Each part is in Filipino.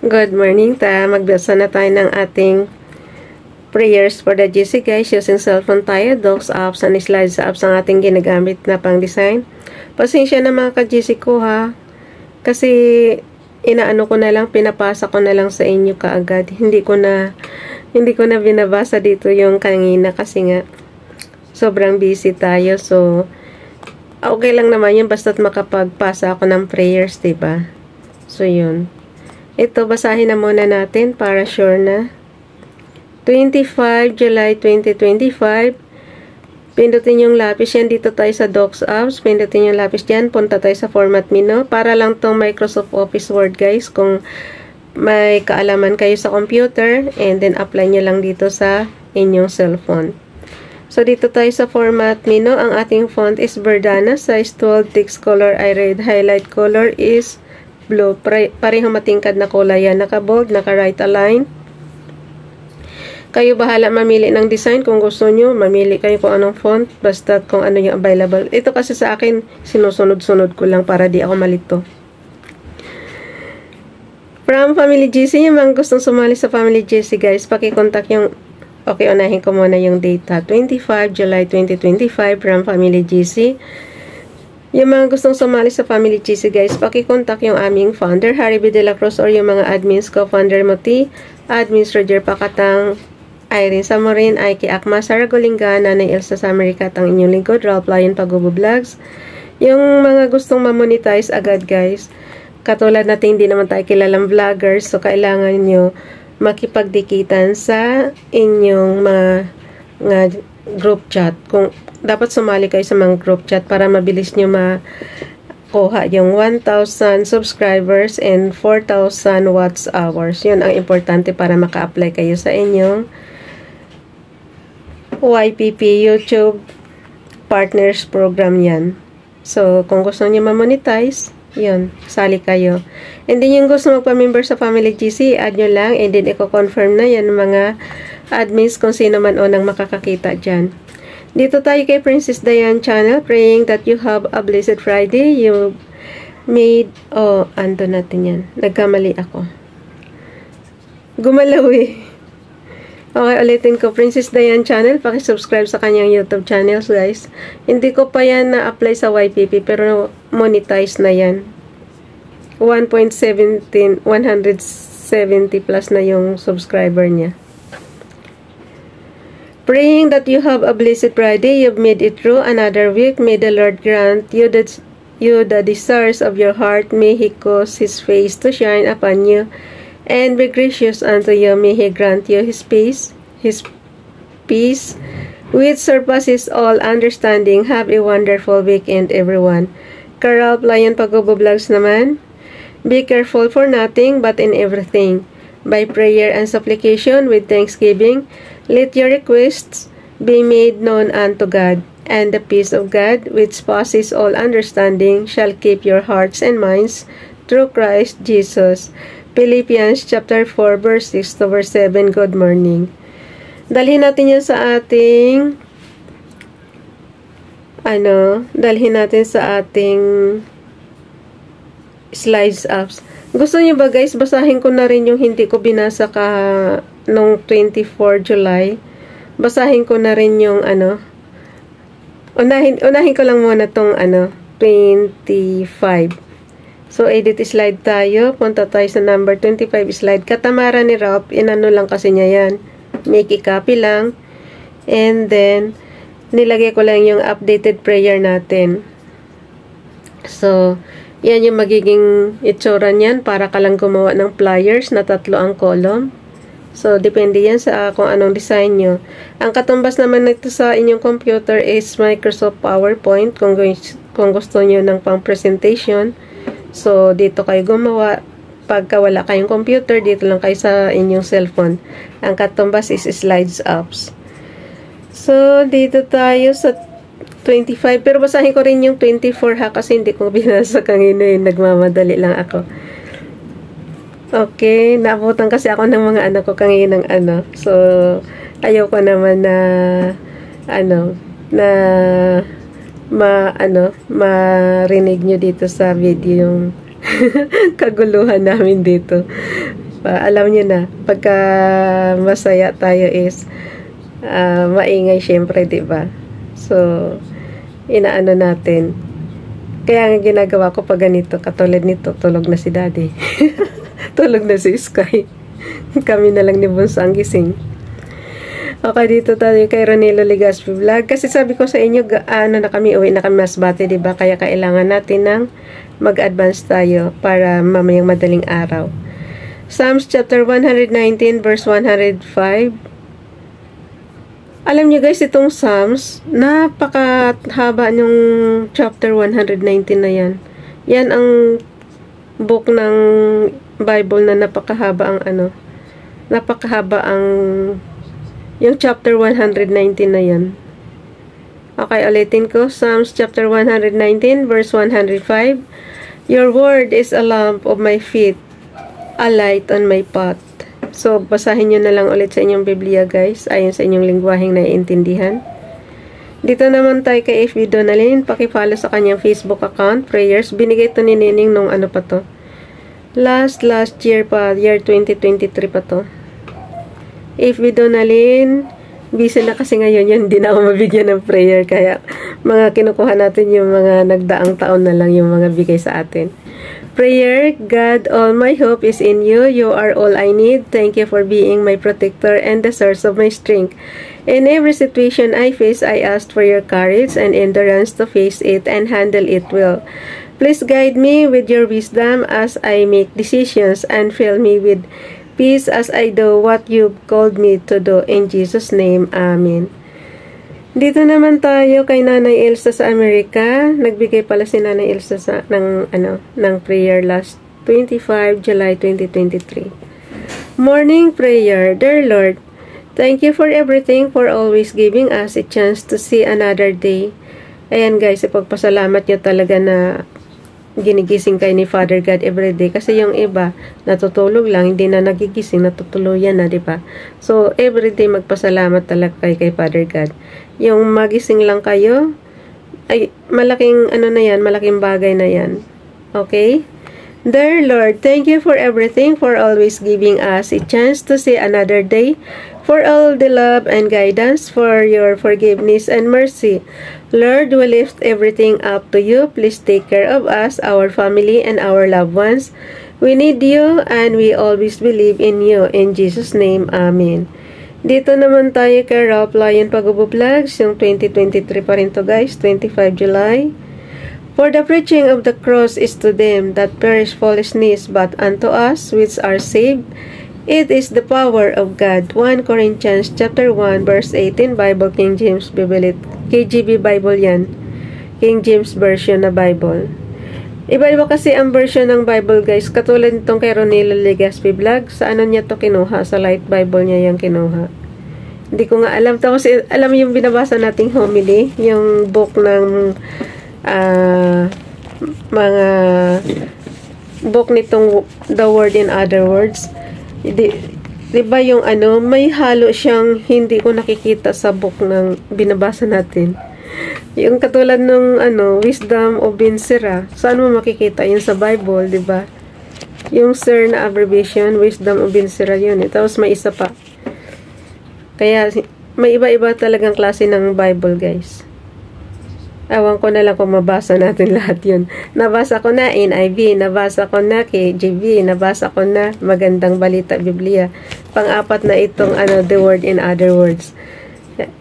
Good morning magbasa na tayo ng ating prayers for the GC guys. Using cellphone tayo, docs apps and slides apps ang ating ginagamit na pang design. Pasensya na mga ka-GC ko ha. Kasi inaano ko na lang, pinapasa ko na lang sa inyo kaagad. Hindi ko na binabasa dito yung kanina kasi nga sobrang busy tayo. So okay lang naman yun basta't makapagpasa ako ng prayers, diba? So yun. Ito, basahin na muna natin para sure na. 25 July 2025. Pindutin yung lapis yan. Dito tayo sa Docs Apps. Pindutin yung lapis dyan. Punta tayo sa Format Menu. Para lang tong Microsoft Office Word, guys. Kung may kaalaman kayo sa computer. And then, apply nyo lang dito sa inyong cellphone. So, dito tayo sa Format Menu. Ang ating font is Verdana. Size 12. Text color ay red. Highlight color is blue. Parehong matingkad na kulay yan. Naka-bold, naka-right align. Kayo bahala mamili ng design. Kung gusto nyo, mamili kayo kung anong font. Basta kung ano yung available. Ito kasi sa akin, sinusunod-sunod ko lang para di ako malito. From Family GC, yung mga gustong sumali sa Family GC guys, pakikontak yung, okay, unahin ko muna yung data. 25 July 2025 from Family GC. Yung mga gustong sumali sa Family GC guys, pakikontak yung aming founder, Harry B. De La Cruz, or yung mga admins ko, founder Moti, admins Roger Pakatang, Irene Samorin, Aiki Akma, Sara Golinga, Nanay Elsa sa Amerika, ang inyong lingkod, Ralph Lion Pagubo Vlogs. Yung mga gustong mamonetize agad guys, katulad natin hindi naman tayo kilalang vloggers, so kailangan nyo makipagdikitan sa inyong mga group chat. Kung dapat sumali kayo sa mga group chat para mabilis nyo makuha yung 1,000 subscribers and 4,000 watts hours. Yun ang importante para maka-apply kayo sa inyong YPP YouTube Partners Program yan. So, kung gusto nyo ma-monetize, yun, sali kayo. And then yung gusto magpa-member sa Family GC, add nyo lang and then i-confirm na yan mga admins kung sino man unang makakakita dyan. Dito tayo kay Princess Diane channel, praying that you have a blessed Friday. You made, ando natin yan. Nagkamali ako. Gumalaw eh. Okay, ulitin ko. Princess Diane channel, pakisubscribe sa kanyang YouTube channels guys. Hindi ko pa yan na-apply sa YPP pero monetize na yan. 1.17, 170 plus na yung subscriber niya. Praying that you have a blessed Friday, you've made it through another week. May the Lord grant you the desires of your heart. May He cause His face to shine upon you and be gracious unto you. May He grant you His peace, which surpasses all understanding. Have a wonderful weekend, everyone. Carl Lion Pagubo Vlogs naman. Be careful for nothing, but in everything. By prayer and supplication with thanksgiving, let your requests be made known unto God, and the peace of God, which passes all understanding, shall keep your hearts and minds through Christ Jesus. Philippians chapter 4 verse 6 to verse 7. Good morning. Dalhin natin yan sa ating dalhin natin sa ating slides apps. Gusto niyo ba guys, basahin ko na rin yung hindi ko binasa nung 24 July. Basahin ko na rin yung unahin ko lang muna tong 25. So, edit slide tayo. Punta tayo sa number 25 slide. Katamara ni Ralph, inano lang kasi niya yan. Make copy lang. And then, nilagay ko lang yung updated prayer natin. So, yan yung magiging itsura niyan para ka lang gumawa ng flyers na 3 ang column. So, depende yan sa kung anong design nyo. Ang katumbas naman nito sa inyong computer is Microsoft PowerPoint kung gusto nyo ng pang presentation. So, dito kayo gumawa. Pagka wala kayong computer, dito lang kayo sa inyong cellphone. Ang katumbas is Slides Apps. So, dito tayo sa 25. Pero basahin ko rin yung 24 ha kasi hindi ko binasa kanina yun. Nagmamadali lang ako. Okay. Naabutan kasi ako ng mga anak ko kanina ng So, ayoko naman na marinig nyo dito sa video yung kaguluhan namin dito. Alam niyo na, pagka masaya tayo is maingay syempre, 'di ba? So, inaano natin. Kaya nga ginagawa ko pag ganito, katulad nito, tulog na si Daddy. Tulog na si Sky. Kami na lang ni Bunso ang gising. Okay, dito tayo kay Ronelo Legaspi Vlog. Kasi sabi ko sa inyo, ano na kami, uwi na kami Masbate, 'di ba? Kaya kailangan natin ng mag-advance tayo para mamayang madaling araw. Psalms chapter 119 verse 105. Alam niyo guys, itong Psalms, napakahaba yung chapter 119 na yan. Yan ang book ng Bible na napakahaba ang yung chapter 119 na yan. Okay, ulitin ko. Psalms chapter 119 verse 105. Your word is a lamp of my feet, a light on my path. So, basahin nyo na lang ulit sa inyong Biblia, guys, ayon sa inyong lingwaheng naiintindihan. Dito naman tayo kay FB Donalyn. Pakifollow sa kanyang Facebook account, Prayers. Binigay to ni Nining nung ano pa to. Last year pa, year 2023 pa to. FB Donalyn, busy na kasi ngayon yun, hindi na ako mabigyan ng prayer. Kaya, mga kinukuha natin yung mga nagdaang taon na lang yung mga bigay sa atin. Prayer, God, all my hope is in you. You are all I need. Thank you for being my protector and the source of my strength. In every situation I face, I ask for your courage and endurance to face it and handle it well. Please guide me with your wisdom as I make decisions and fill me with peace as I do what you've called me to do. In Jesus' name, Amen. Dito naman tayo kay Nanay Elsa sa Amerika. Nagbigay pala si Nanay Elsa ng prayer last 25 July 2023. Morning prayer. Dear Lord, thank you for everything, for always giving us a chance to see another day. Ayan guys, ipagpasalamat nyo talaga na ginigising kayo ni Father God everyday. Kasi yung iba, natutulog lang, hindi na nagigising, natutuluyan na, diba? So, everyday magpasalamat talaga kayo kay Father God. Yung magising lang kayo, ay, malaking, malaking bagay na yan. Okay? Dear Lord, thank you for everything, for always giving us a chance to see another day, for all the love and guidance, for your forgiveness and mercy. Lord, we lift everything up to you. Please take care of us, our family, and our loved ones. We need you, and we always believe in you. In Jesus' name, Amen. Dito naman tayo kay Ralph Lion Pagubo Vlogs, yung 2023 pa rin to guys, 25 July. For the preaching of the cross is to them that perish foolishness, but unto us which are saved, it is the power of God. 1 Corinthians chapter 1 verse 18, Bible King James Bible, KJV Bible yan. King James Version na Bible. Iba-iba kasi ang version ng Bible guys. Katulad nitong kay Ronelo Legaspi Vlog. Sa ano niya to kinuha? Sa Light Bible niya yung kinuha. Hindi ko nga alam to kasi alam yung binabasa nating homily. Yung book ng mga book nitong The Word in Other Words. Diba yung may halo siyang hindi ko nakikita sa book ng binabasa natin. Yung katulad ng Wisdom of Ben Sira. Saan mo makikita? Yun sa Bible, diba? Yung Sir na abbreviation, Wisdom of Ben Sira yun. Tapos may isa pa. Kaya may iba-iba talagang klase ng Bible, guys. Awan ko na lang kung mabasa natin lahat yun. Nabasa ko na NIV, nabasa ko na KJV, nabasa ko na Magandang Balita Biblia. Pang-apat na itong The Word in Other Words.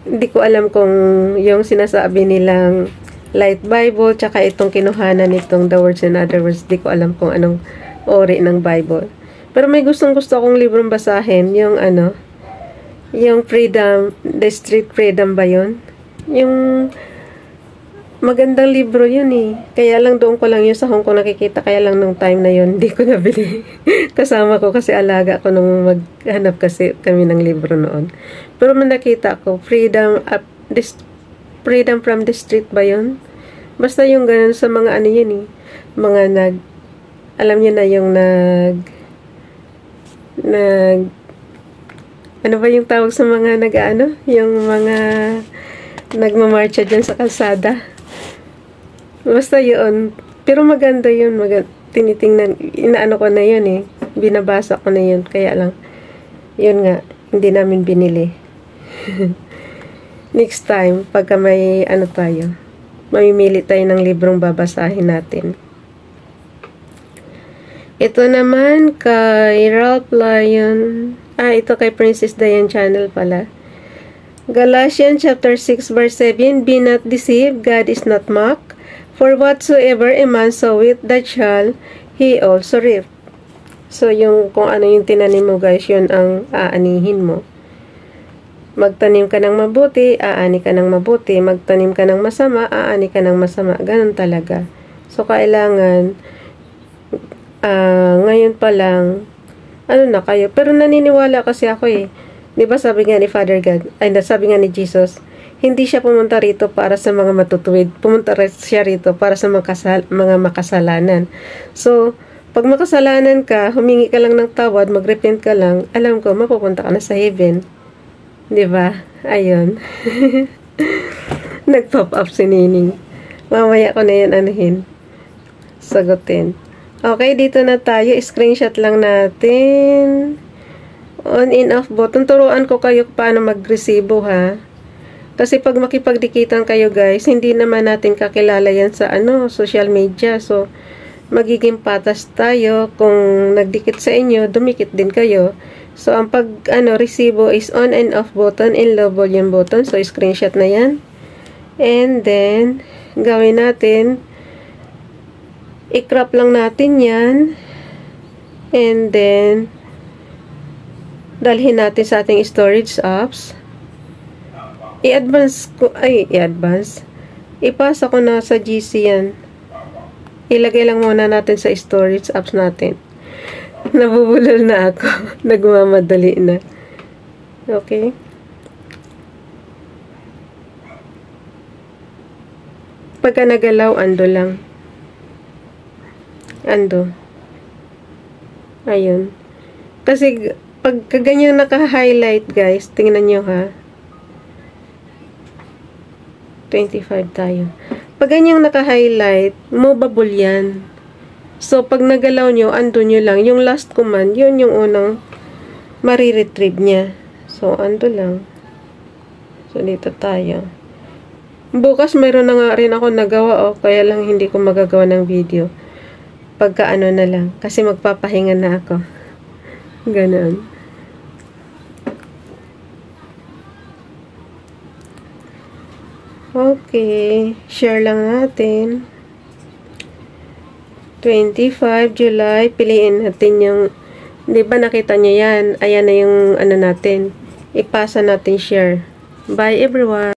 Hindi ko alam kung yung sinasabi nilang Light Bible, tsaka itong kinuhanan nitong The Words in Other Words, hindi ko alam kung anong ori ng Bible. Pero may gustong-gusto akong librong basahin, yung yung Freedom, The Street Freedom ba yun? Yung magandang libro yun eh. Kaya lang doon ko lang yun sa Hong Kong nakikita. Kaya lang nung time na yun, hindi ko nabili. Kasama ko kasi alaga ko nung maghanap kasi kami ng libro noon. Pero man nakita ko, Freedom from the Street ba yun? Basta yung ganun sa mga yun eh. Mga alam niyo na yung ano ba yung tawag sa mga yung mga nagmamarcha dyan sa kalsada. Basta yun. Pero maganda yun. Tinitingnan. Inaano ko na yun eh. Binabasa ko na yun. Kaya lang, yun nga, hindi namin binili. Next time, pagka may ano tayo, mamimili tayo ng librong babasahin natin. Ito naman kay Ralph Lyon. Ito kay Princess Diane Channel pala. Galatians chapter 6 verse 7, Be not deceived, God is not mocked. For whatsoever a man soweth, that shall he also reap. So, yung kung ano yung tinanim mo guys, yun ang aanihin mo. Magtanim ka ng mabuti, aani ka ng mabuti. Magtanim ka ng masama, aani ka ng masama. Ganun talaga. So, kailangan, ngayon pa lang, ano na kayo. Pero naniniwala kasi ako eh. Diba sabi nga ni Father God, sabi nga ni Jesus, hindi siya pumunta rito para sa mga matutuwid. Pumunta siya rito para sa mga makasalanan. So, pag makasalanan ka, humingi ka lang ng tawad, mag-repent ka lang, alam ko, mapupunta ka na sa heaven. Diba? Ayun. Nag-pop up si Nining. Mamaya ko na yan anuhin. Sagutin. Okay, dito na tayo. Screenshot lang natin. On and off button. Turuan ko kayo paano mag-resibo ha. Kasi pag makipagdikitan kayo guys, hindi naman natin kakilala yan sa social media. So, magiging patas tayo. Kung nagdikit sa inyo, dumikit din kayo. So, ang resibo is on and off button and low volume button. So, screenshot na yan. And then, gawin natin, i-crop lang natin yan. And then, dalhin natin sa ating storage apps. Ipasa ko na sa GC yan. Ilagay lang muna natin sa storage apps natin. Nabubulol na ako. Nagmamadali na. Okay. Pagka nagalaw, ando lang. Ando. Ayun. Kasi, pagka ganyan naka-highlight, guys, tingnan nyo ha. 25 tayo. Pag ganyang naka-highlight, movable yan. So, pag nagalaw nyo, ando nyo lang. Yung last command, yun yung unang mariretrieve niya. So, ando lang. So, dito tayo. Bukas, mayroon na nga rin ako nagawa, kaya lang hindi ko magagawa ng video. Pagka ano na lang. Kasi magpapahinga na ako. Ganun. Okay, share lang natin. 25 July, piliin natin yung, di ba nakita nyo yan? Ayan na yung natin. Ipasa natin share. Bye everyone!